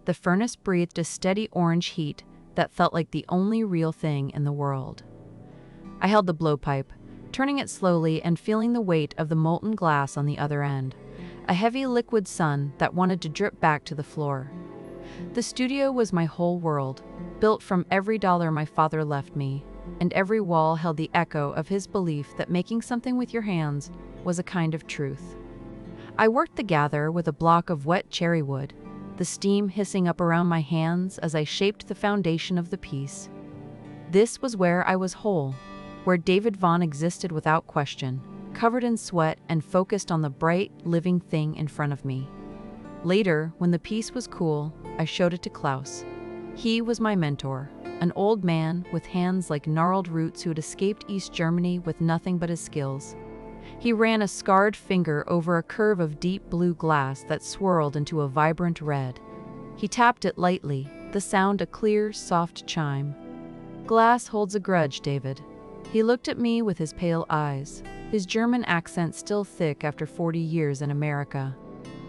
The furnace breathed a steady orange heat that felt like the only real thing in the world. I held the blowpipe, turning it slowly and feeling the weight of the molten glass on the other end, a heavy liquid sun that wanted to drip back to the floor. The studio was my whole world, built from every dollar my father left me, and every wall held the echo of his belief that making something with your hands was a kind of truth. I worked the gather with a block of wet cherry wood, the steam hissing up around my hands as I shaped the foundation of the piece. This was where I was whole, where David Vaughn existed without question, covered in sweat and focused on the bright, living thing in front of me. Later, when the piece was cool, I showed it to Klaus. He was my mentor, an old man with hands like gnarled roots who had escaped East Germany with nothing but his skills. He ran a scarred finger over a curve of deep blue glass that swirled into a vibrant red. He tapped it lightly, the sound a clear, soft chime. "Glass holds a grudge, David." He looked at me with his pale eyes, his German accent still thick after 40 years in America.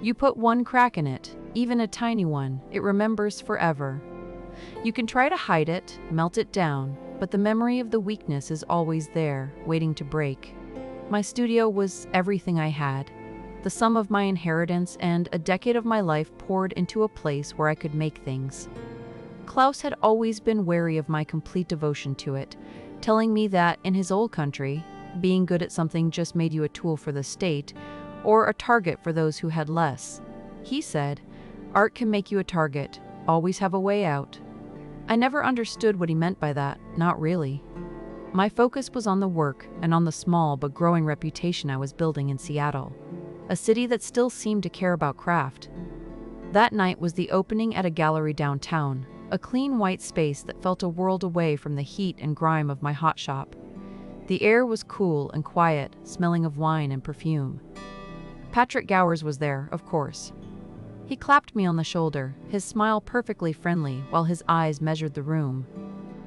"You put one crack in it, even a tiny one, it remembers forever. You can try to hide it, melt it down, but the memory of the weakness is always there, waiting to break." My studio was everything I had, the sum of my inheritance and a decade of my life poured into a place where I could make things. Klaus had always been wary of my complete devotion to it, telling me that, in his old country, being good at something just made you a tool for the state, or a target for those who had less. He said, "Art can make you a target, always have a way out." I never understood what he meant by that, not really. My focus was on the work and on the small but growing reputation I was building in Seattle, a city that still seemed to care about craft. That night was the opening at a gallery downtown, a clean white space that felt a world away from the heat and grime of my hot shop. The air was cool and quiet, smelling of wine and perfume. Patrick Gowers was there, of course. He clapped me on the shoulder, his smile perfectly friendly while his eyes measured the room.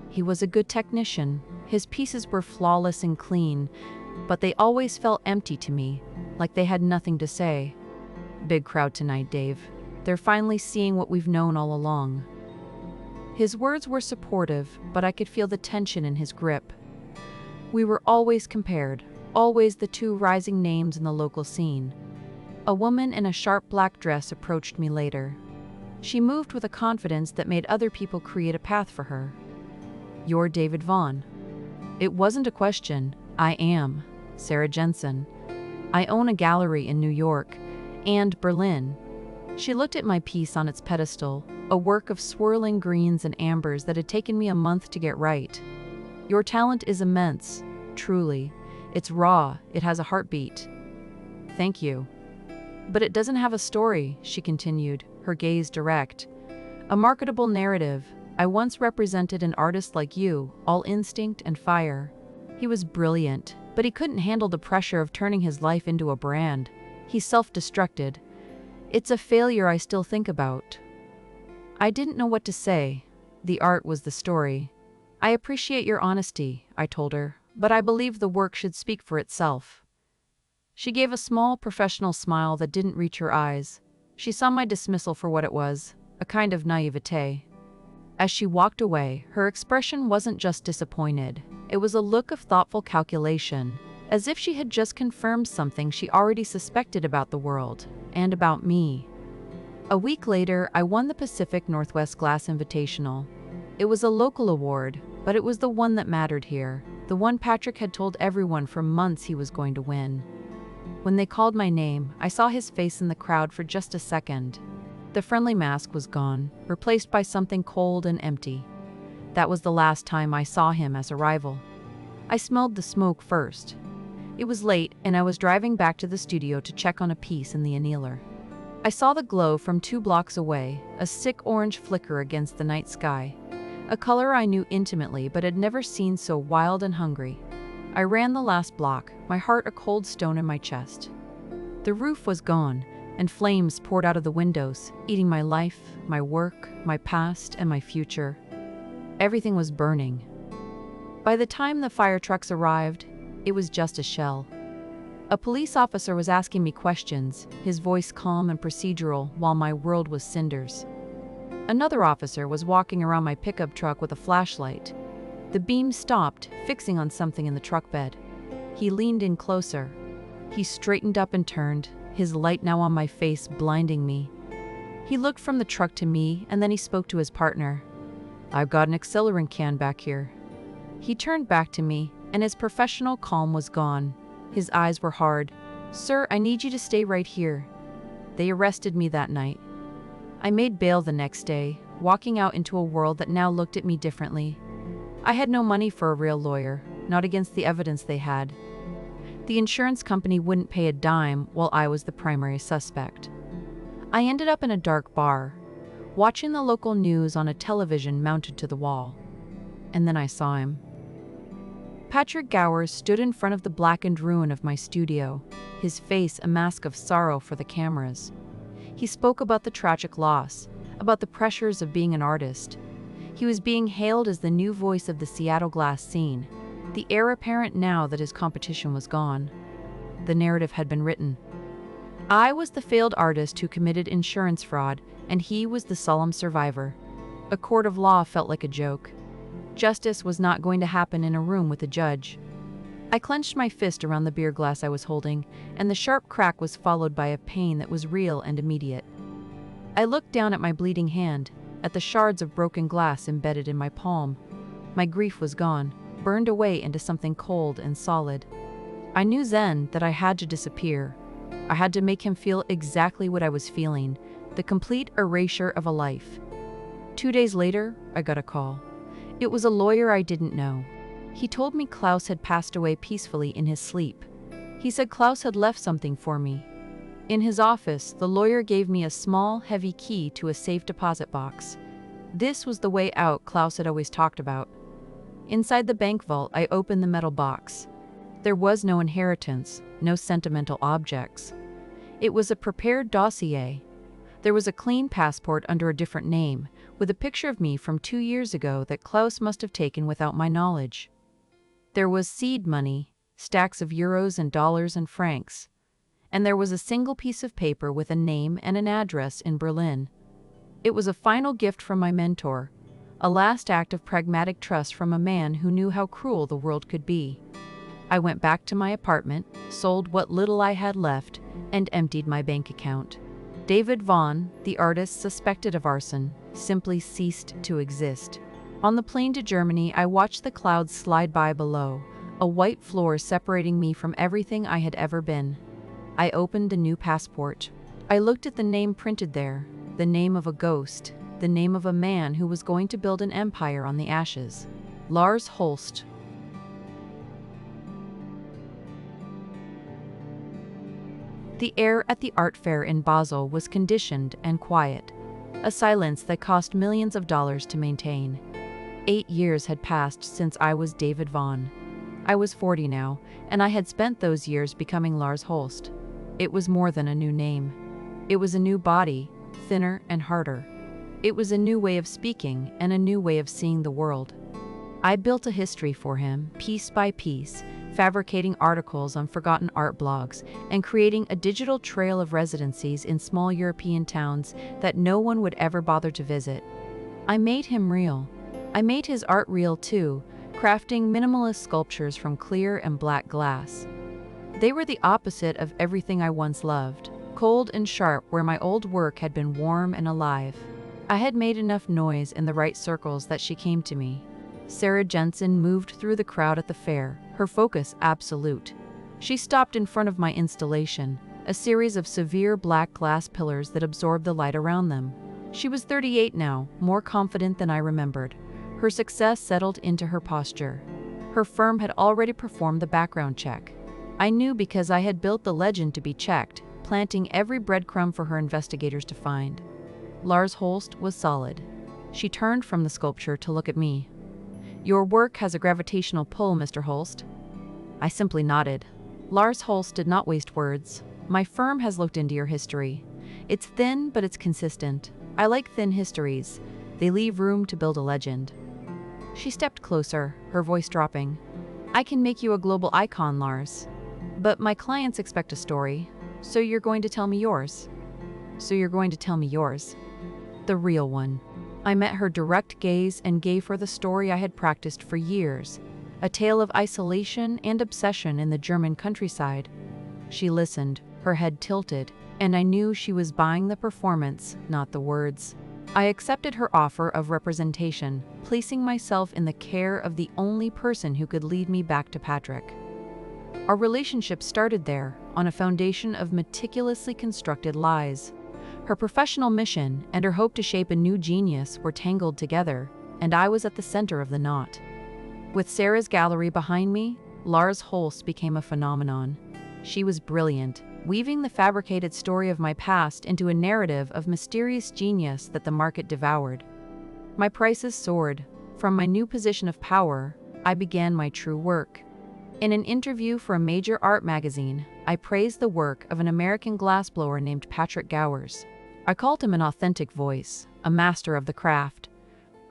He was a good technician. His pieces were flawless and clean, but they always felt empty to me, like they had nothing to say. "Big crowd tonight, Dave. They're finally seeing what we've known all along." His words were supportive, but I could feel the tension in his grip. We were always compared, always the two rising names in the local scene. A woman in a sharp black dress approached me later. She moved with a confidence that made other people create a path for her. "You're David Vaughn." It wasn't a question. "I am Sarah Jensen. I own a gallery in New York and Berlin." She looked at my piece on its pedestal, a work of swirling greens and ambers that had taken me a month to get right. "Your talent is immense, truly. It's raw, it has a heartbeat." "Thank you." "But it doesn't have a story," she continued, her gaze direct. "A marketable narrative. I once represented an artist like you, all instinct and fire." He was brilliant, but he couldn't handle the pressure of turning his life into a brand. He self-destructed. "It's a failure I still think about." I didn't know what to say. The art was the story. "I appreciate your honesty," I told her, "but I believe the work should speak for itself." She gave a small, professional smile that didn't reach her eyes. She saw my dismissal for what it was, a kind of naivete. As she walked away, her expression wasn't just disappointed. It was a look of thoughtful calculation, as if she had just confirmed something she already suspected about the world, and about me. A week later, I won the Pacific Northwest Glass Invitational. It was a local award, but it was the one that mattered here, the one Patrick had told everyone for months he was going to win. When they called my name, I saw his face in the crowd for just a second. The friendly mask was gone, replaced by something cold and empty. That was the last time I saw him as a rival. I smelled the smoke first. It was late, and I was driving back to the studio to check on a piece in the annealer. I saw the glow from 2 blocks away, a sick orange flicker against the night sky. A color I knew intimately but had never seen so wild and hungry. I ran the last block, my heart a cold stone in my chest. The roof was gone, and flames poured out of the windows, eating my life, my work, my past, and my future. Everything was burning. By the time the fire trucks arrived, it was just a shell. A police officer was asking me questions, his voice calm and procedural while my world was cinders. Another officer was walking around my pickup truck with a flashlight. The beam stopped, fixing on something in the truck bed. He leaned in closer. He straightened up and turned, his light now on my face, blinding me. He looked from the truck to me, and then he spoke to his partner. "I've got an accelerant can back here." He turned back to me, and his professional calm was gone. His eyes were hard. "Sir, I need you to stay right here." They arrested me that night. I made bail the next day, walking out into a world that now looked at me differently. I had no money for a real lawyer, not against the evidence they had. The insurance company wouldn't pay a dime while I was the primary suspect. I ended up in a dark bar, watching the local news on a television mounted to the wall. And then I saw him. Patrick Gowers stood in front of the blackened ruin of my studio, his face a mask of sorrow for the cameras. He spoke about the tragic loss, about the pressures of being an artist. He was being hailed as the new voice of the Seattle glass scene, the heir apparent now that his competition was gone. The narrative had been written. I was the failed artist who committed insurance fraud, and he was the solemn survivor. A court of law felt like a joke. Justice was not going to happen in a room with a judge. I clenched my fist around the beer glass I was holding, and the sharp crack was followed by a pain that was real and immediate. I looked down at my bleeding hand, at the shards of broken glass embedded in my palm. My grief was gone, burned away into something cold and solid. I knew then that I had to disappear. I had to make him feel exactly what I was feeling, the complete erasure of a life. 2 days later, I got a call. It was a lawyer I didn't know. He told me Klaus had passed away peacefully in his sleep. He said Klaus had left something for me. In his office, the lawyer gave me a small, heavy key to a safe deposit box. This was the way out Klaus had always talked about. Inside the bank vault, I opened the metal box. There was no inheritance, no sentimental objects. It was a prepared dossier. There was a clean passport under a different name, with a picture of me from 2 years ago that Klaus must have taken without my knowledge. There was seed money, stacks of euros and dollars and francs. And there was a single piece of paper with a name and an address in Berlin. It was a final gift from my mentor, a last act of pragmatic trust from a man who knew how cruel the world could be. I went back to my apartment, sold what little I had left, and emptied my bank account. David Vaughn, the artist suspected of arson, simply ceased to exist. On the plane to Germany, I watched the clouds slide by below, a white floor separating me from everything I had ever been. I opened a new passport. I looked at the name printed there, the name of a ghost, the name of a man who was going to build an empire on the ashes. Lars Holst. The air at the art fair in Basel was conditioned and quiet, a silence that cost millions of dollars to maintain. 8 years had passed since I was David Vaughn. I was 40 now, and I had spent those years becoming Lars Holst. It was more than a new name. It was a new body, thinner and harder. It was a new way of speaking and a new way of seeing the world. I built a history for him, piece by piece, fabricating articles on forgotten art blogs and creating a digital trail of residencies in small European towns that no one would ever bother to visit. I made him real. I made his art real too, crafting minimalist sculptures from clear and black glass. They were the opposite of everything I once loved, cold and sharp where my old work had been warm and alive. I had made enough noise in the right circles that she came to me. Sarah Jensen moved through the crowd at the fair, her focus absolute. She stopped in front of my installation, a series of severe black glass pillars that absorbed the light around them. She was 38 now, more confident than I remembered. Her success settled into her posture. Her firm had already performed the background check. I knew because I had built the legend to be checked, planting every breadcrumb for her investigators to find. Lars Holst was solid. She turned from the sculpture to look at me. "Your work has a gravitational pull, Mr. Holst." I simply nodded. Lars Holst did not waste words. "My firm has looked into your history. It's thin, but it's consistent. I like thin histories. They leave room to build a legend." She stepped closer, her voice dropping. "I can make you a global icon, Lars. But my clients expect a story, so you're going to tell me yours. So you're going to tell me yours. The real one." I met her direct gaze and gave her the story I had practiced for years, a tale of isolation and obsession in the German countryside. She listened, her head tilted, and I knew she was buying the performance, not the words. I accepted her offer of representation, placing myself in the care of the only person who could lead me back to Patrick. Our relationship started there, on a foundation of meticulously constructed lies. Her professional mission and her hope to shape a new genius were tangled together, and I was at the center of the knot. With Sarah's gallery behind me, Lars Holst became a phenomenon. She was brilliant, weaving the fabricated story of my past into a narrative of mysterious genius that the market devoured. My prices soared. From my new position of power, I began my true work. In an interview for a major art magazine, I praised the work of an American glassblower named Patrick Gowers. I called him an authentic voice, a master of the craft.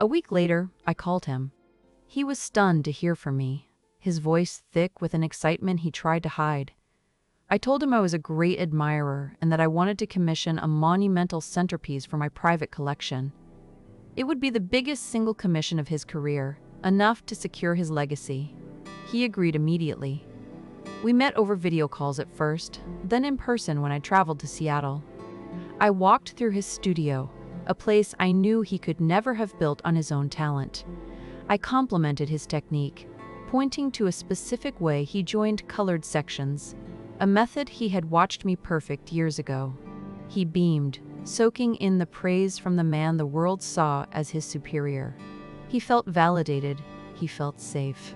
A week later, I called him. He was stunned to hear from me, his voice thick with an excitement he tried to hide. I told him I was a great admirer and that I wanted to commission a monumental centerpiece for my private collection. It would be the biggest single commission of his career, enough to secure his legacy. He agreed immediately. We met over video calls at first, then in person when I traveled to Seattle. I walked through his studio, a place I knew he could never have built on his own talent. I complimented his technique, pointing to a specific way he joined colored sections, a method he had watched me perfect years ago. He beamed, soaking in the praise from the man the world saw as his superior. He felt validated, he felt safe.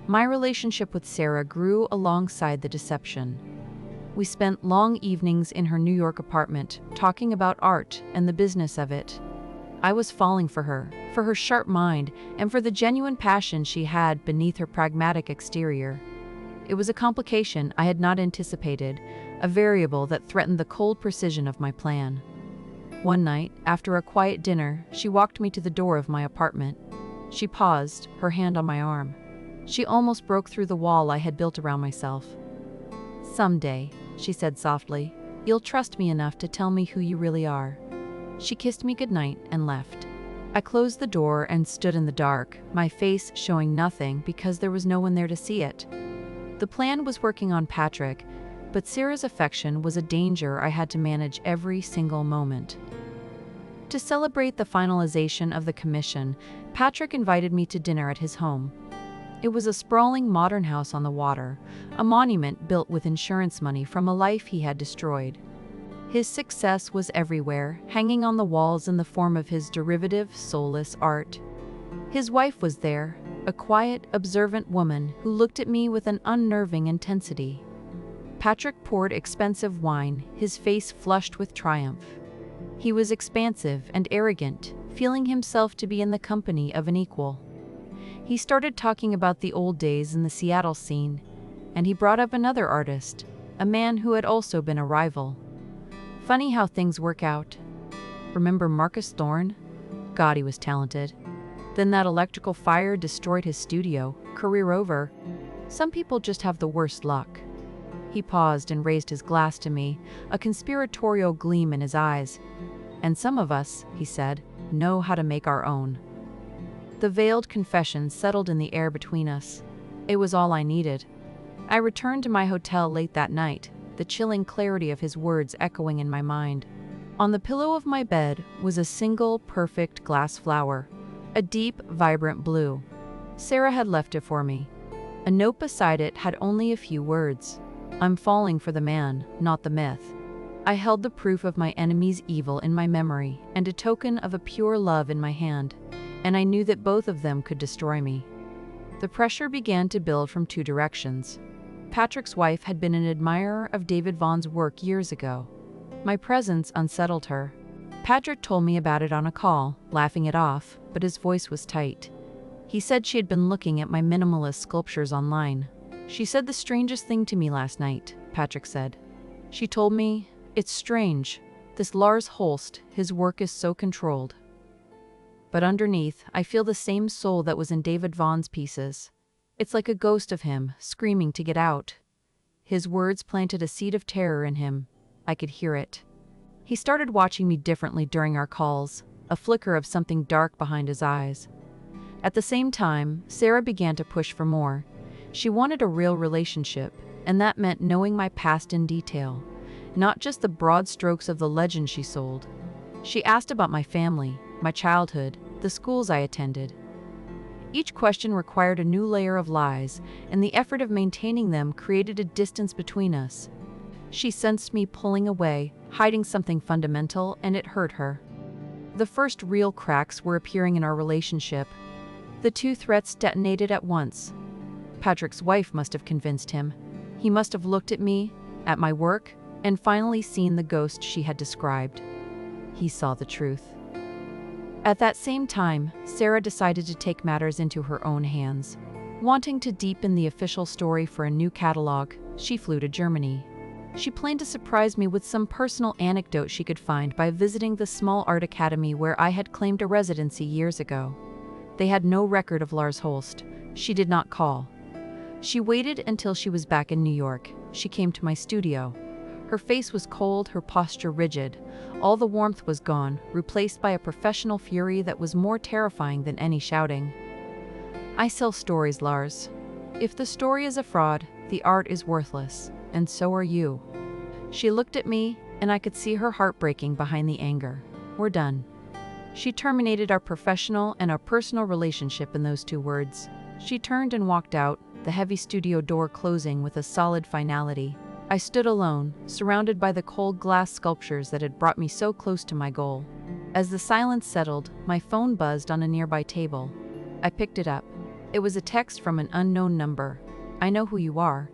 My relationship with Sarah grew alongside the deception. We spent long evenings in her New York apartment, talking about art and the business of it. I was falling for her sharp mind, and for the genuine passion she had beneath her pragmatic exterior. It was a complication I had not anticipated, a variable that threatened the cold precision of my plan. One night, after a quiet dinner, she walked me to the door of my apartment. She paused, her hand on my arm. She almost broke through the wall I had built around myself. "Someday," she said softly, "you'll trust me enough to tell me who you really are." She kissed me goodnight and left. I closed the door and stood in the dark, my face showing nothing because there was no one there to see it. The plan was working on Patrick, but Sarah's affection was a danger I had to manage every single moment. To celebrate the finalization of the commission, Patrick invited me to dinner at his home. It was a sprawling modern house on the water, a monument built with insurance money from a life he had destroyed. His success was everywhere, hanging on the walls in the form of his derivative, soulless art. His wife was there, a quiet, observant woman who looked at me with an unnerving intensity. Patrick poured expensive wine, his face flushed with triumph. He was expansive and arrogant, feeling himself to be in the company of an equal. He started talking about the old days in the Seattle scene, and he brought up another artist, a man who had also been a rival. Funny how things work out. Remember Marcus Thorne? God, he was talented. Then that electrical fire destroyed his studio, career over. Some people just have the worst luck. He paused and raised his glass to me, a conspiratorial gleam in his eyes. And some of us, he said, know how to make our own. The veiled confession settled in the air between us. It was all I needed. I returned to my hotel late that night, the chilling clarity of his words echoing in my mind. On the pillow of my bed was a single, perfect glass flower, a deep, vibrant blue. Sarah had left it for me. A note beside it had only a few words. "I'm falling for the man, not the myth." I held the proof of my enemy's evil in my memory and a token of a pure love in my hand, and I knew that both of them could destroy me. The pressure began to build from two directions. Patrick's wife had been an admirer of David Vaughn's work years ago. My presence unsettled her. Patrick told me about it on a call, laughing it off, but his voice was tight. He said she had been looking at my minimalist sculptures online. "She said the strangest thing to me last night," Patrick said. "She told me, 'It's strange. This Lars Holst, his work is so controlled.' But underneath, I feel the same soul that was in David Vaughn's pieces. It's like a ghost of him, screaming to get out." His words planted a seed of terror in him. I could hear it. He started watching me differently during our calls, a flicker of something dark behind his eyes. At the same time, Sarah began to push for more. She wanted a real relationship, and that meant knowing my past in detail, not just the broad strokes of the legend she sold. She asked about my family, my childhood, the schools I attended. Each question required a new layer of lies, and the effort of maintaining them created a distance between us. She sensed me pulling away, hiding something fundamental, and it hurt her. The first real cracks were appearing in our relationship. The two threats detonated at once. Patrick's wife must have convinced him. He must have looked at me, at my work, and finally seen the ghost she had described. He saw the truth. At that same time, Sarah decided to take matters into her own hands. Wanting to deepen the official story for a new catalog, she flew to Germany. She planned to surprise me with some personal anecdote she could find by visiting the small art academy where I had claimed a residency years ago. They had no record of Lars Holst. She did not call. She waited until she was back in New York. She came to my studio. Her face was cold, her posture rigid. All the warmth was gone, replaced by a professional fury that was more terrifying than any shouting. I sell stories, Lars. If the story is a fraud, the art is worthless, and so are you. She looked at me, and I could see her heart breaking behind the anger. We're done. She terminated our professional and our personal relationship in those two words. She turned and walked out, the heavy studio door closing with a solid finality. I stood alone, surrounded by the cold glass sculptures that had brought me so close to my goal. As the silence settled, my phone buzzed on a nearby table. I picked it up. It was a text from an unknown number. I know who you are.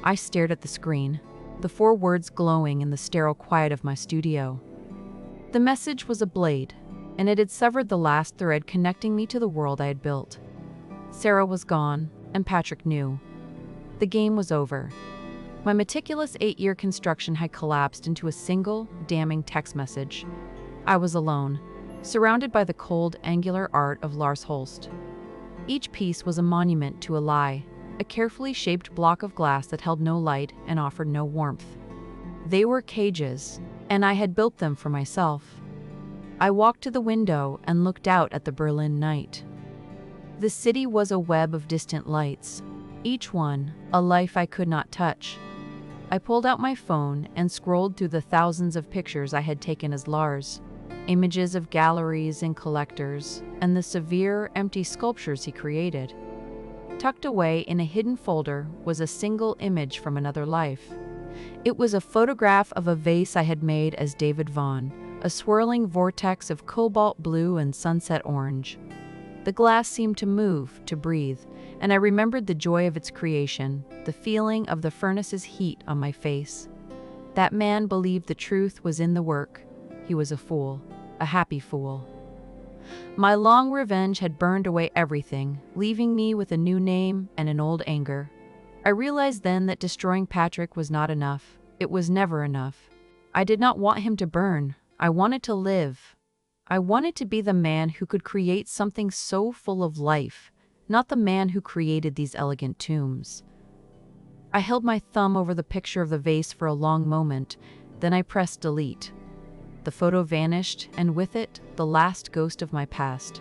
I stared at the screen, the 4 words glowing in the sterile quiet of my studio. The message was a blade, and it had severed the last thread connecting me to the world I had built. Sarah was gone, and Patrick knew. The game was over. My meticulous 8-year construction had collapsed into a single, damning text message. I was alone, surrounded by the cold, angular art of Lars Holst. Each piece was a monument to a lie, a carefully shaped block of glass that held no light and offered no warmth. They were cages, and I had built them for myself. I walked to the window and looked out at the Berlin night. The city was a web of distant lights, each one a life I could not touch. I pulled out my phone and scrolled through the thousands of pictures I had taken as Lars, images of galleries and collectors, and the severe, empty sculptures he created. Tucked away in a hidden folder was a single image from another life. It was a photograph of a vase I had made as David Vaughn, a swirling vortex of cobalt blue and sunset orange. The glass seemed to move, to breathe, and I remembered the joy of its creation, the feeling of the furnace's heat on my face. That man believed the truth was in the work. He was a fool, a happy fool. My long revenge had burned away everything, leaving me with a new name and an old anger. I realized then that destroying Patrick was not enough. It was never enough. I did not want him to burn. I wanted to live. I wanted to be the man who could create something so full of life, not the man who created these elegant tombs. I held my thumb over the picture of the vase for a long moment, then I pressed delete. The photo vanished, and with it, the last ghost of my past.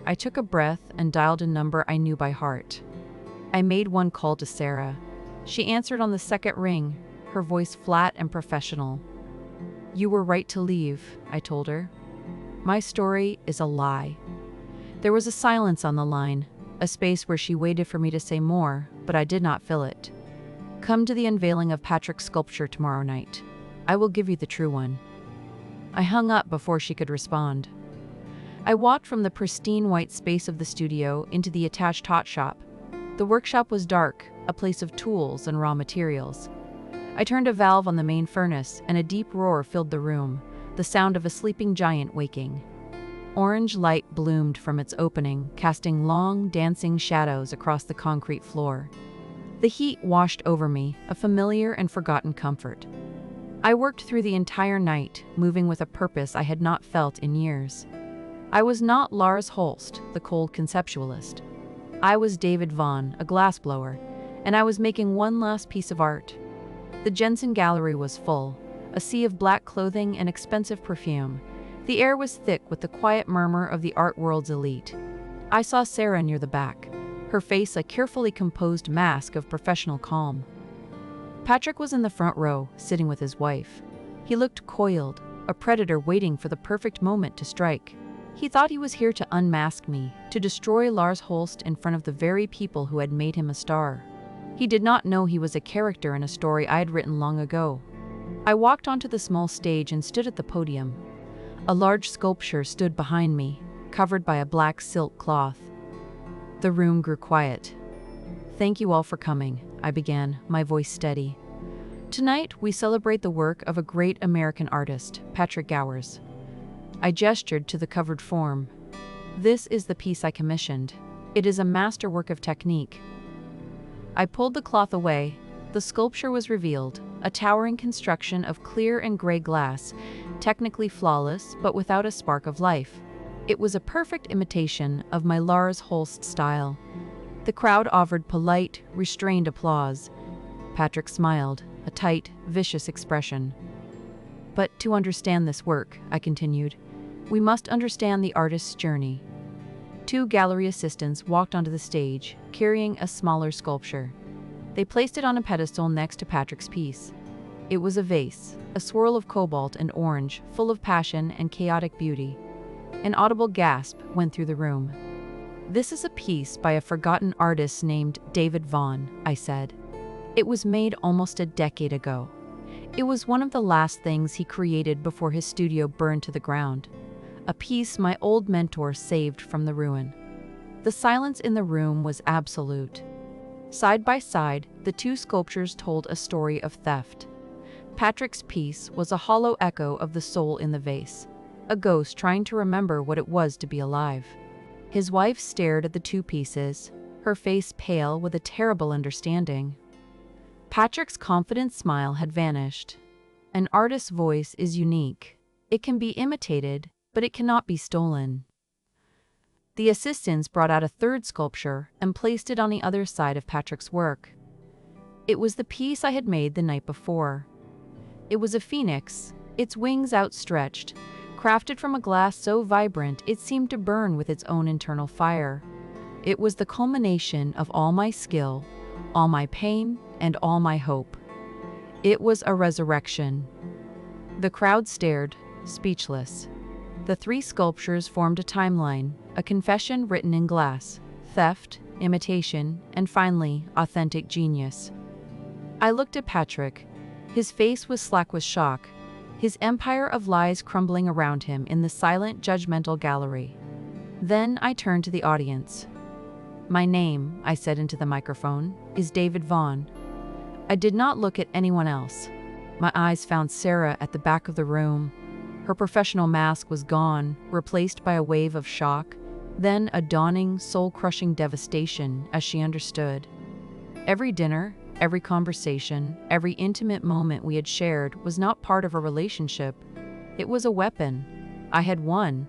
I took a breath and dialed a number I knew by heart. I made one call to Sarah. She answered on the second ring, her voice flat and professional. "You were right to leave," I told her. "My story is a lie." There was a silence on the line, a space where she waited for me to say more, but I did not fill it. "Come to the unveiling of Patrick's sculpture tomorrow night. I will give you the true one." I hung up before she could respond. I walked from the pristine white space of the studio into the attached hot shop. The workshop was dark, a place of tools and raw materials. I turned a valve on the main furnace, and a deep roar filled the room, the sound of a sleeping giant waking. Orange light bloomed from its opening, casting long, dancing shadows across the concrete floor. The heat washed over me, a familiar and forgotten comfort. I worked through the entire night, moving with a purpose I had not felt in years. I was not Lars Holst, the cold conceptualist. I was David Vaughn, a glassblower, and I was making one last piece of art. The Jensen Gallery was full, a sea of black clothing and expensive perfume. The air was thick with the quiet murmur of the art world's elite. I saw Sarah near the back, her face a carefully composed mask of professional calm. Patrick was in the front row, sitting with his wife. He looked coiled, a predator waiting for the perfect moment to strike. He thought he was here to unmask me, to destroy Lars Holst in front of the very people who had made him a star. He did not know he was a character in a story I had written long ago. I walked onto the small stage and stood at the podium. A large sculpture stood behind me, covered by a black silk cloth. The room grew quiet. "Thank you all for coming," I began, my voice steady. "Tonight, we celebrate the work of a great American artist, Patrick Gowers." I gestured to the covered form. "This is the piece I commissioned. It is a masterwork of technique." I pulled the cloth away. The sculpture was revealed, a towering construction of clear and gray glass, technically flawless but without a spark of life. It was a perfect imitation of my Lars Holst style. The crowd offered polite, restrained applause. Patrick smiled, a tight, vicious expression. "But to understand this work," I continued, "we must understand the artist's journey." Two gallery assistants walked onto the stage, carrying a smaller sculpture. They placed it on a pedestal next to Patrick's piece. It was a vase, a swirl of cobalt and orange, full of passion and chaotic beauty. An audible gasp went through the room. "This is a piece by a forgotten artist named David Vaughn," I said. "It was made almost a decade ago. It was one of the last things he created before his studio burned to the ground. A piece my old mentor saved from the ruin." The silence in the room was absolute. Side by side, the two sculptures told a story of theft. Patrick's piece was a hollow echo of the soul in the vase, a ghost trying to remember what it was to be alive. His wife stared at the two pieces, her face pale with a terrible understanding. Patrick's confident smile had vanished. An artist's voice is unique. It can be imitated, but it cannot be stolen. The assistants brought out a third sculpture and placed it on the other side of Patrick's work. It was the piece I had made the night before. It was a phoenix, its wings outstretched, crafted from a glass so vibrant it seemed to burn with its own internal fire. It was the culmination of all my skill, all my pain, and all my hope. It was a resurrection. The crowd stared, speechless. The three sculptures formed a timeline, a confession written in glass: theft, imitation, and finally, authentic genius. I looked at Patrick. His face was slack with shock, his empire of lies crumbling around him in the silent, judgmental gallery. Then I turned to the audience. "My name," I said into the microphone, "is David Vaughn." I did not look at anyone else. My eyes found Sarah at the back of the room. Her professional mask was gone, replaced by a wave of shock, then a dawning, soul-crushing devastation as she understood. Every dinner, every conversation, every intimate moment we had shared was not part of a relationship. It was a weapon. I had won.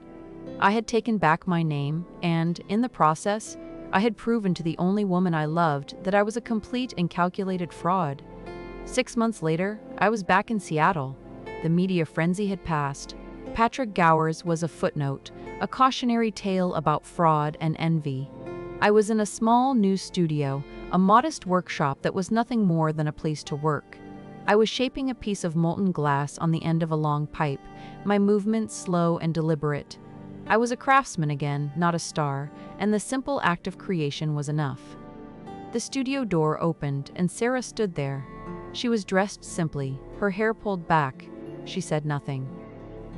I had taken back my name, and, in the process, I had proven to the only woman I loved that I was a complete and calculated fraud. 6 months later, I was back in Seattle. The media frenzy had passed. Patrick Gowers was a footnote, a cautionary tale about fraud and envy. I was in a small new studio, a modest workshop that was nothing more than a place to work. I was shaping a piece of molten glass on the end of a long pipe, my movements slow and deliberate. I was a craftsman again, not a star, and the simple act of creation was enough. The studio door opened, and Sarah stood there. She was dressed simply, her hair pulled back. She said nothing.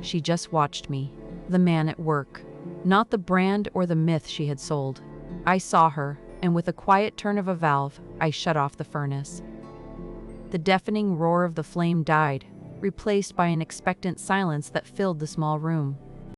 She just watched me, the man at work, not the brand or the myth she had sold. I saw her, and with a quiet turn of a valve, I shut off the furnace. The deafening roar of the flame died, replaced by an expectant silence that filled the small room.